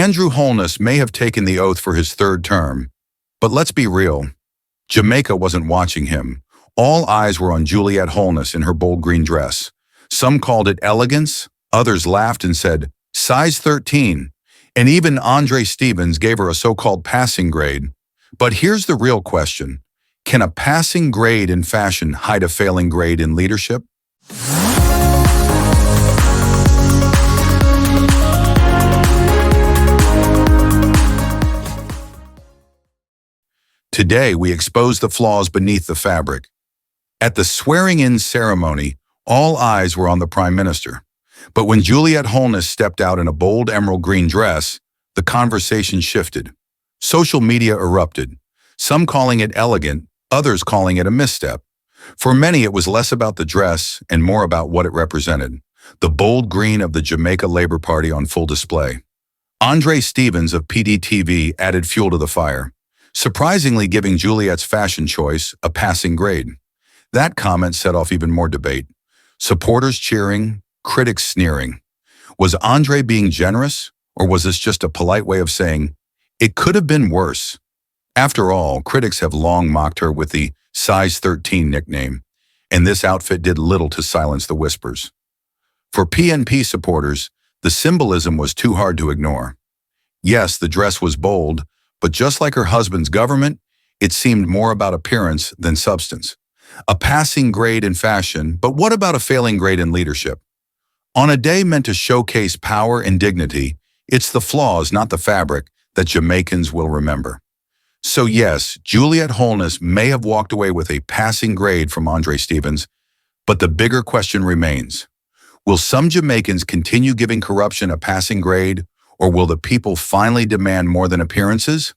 Andrew Holness may have taken the oath for his third term, but let's be real. Jamaica wasn't watching him. All eyes were on Juliet Holness in her bold green dress. Some called it elegance, others laughed and said, size 13. And even Andre Stevens gave her a so-called passing grade. But here's the real question. Can a passing grade in fashion hide a failing grade in leadership? Today, we expose the flaws beneath the fabric. At the swearing-in ceremony, all eyes were on the Prime Minister. But when Juliet Holness stepped out in a bold emerald green dress, the conversation shifted. Social media erupted, some calling it elegant, others calling it a misstep. For many, it was less about the dress and more about what it represented, the bold green of the Jamaica Labour Party on full display. Andre Stevens of PDTV added fuel to the fire, surprisingly giving Juliet's fashion choice a passing grade. That comment set off even more debate. Supporters cheering, critics sneering. Was Andre being generous, or was this just a polite way of saying, it could have been worse? After all, critics have long mocked her with the size 13 nickname, and this outfit did little to silence the whispers. For PNP supporters, the symbolism was too hard to ignore. Yes, the dress was bold, but just like her husband's government, it seemed more about appearance than substance. A passing grade in fashion, but what about a failing grade in leadership? On a day meant to showcase power and dignity, it's the flaws, not the fabric, that Jamaicans will remember. So yes, Juliet Holness may have walked away with a passing grade from Andre Stevens, but the bigger question remains. Will some Jamaicans continue giving corruption a passing grade, or will the people finally demand more than appearances?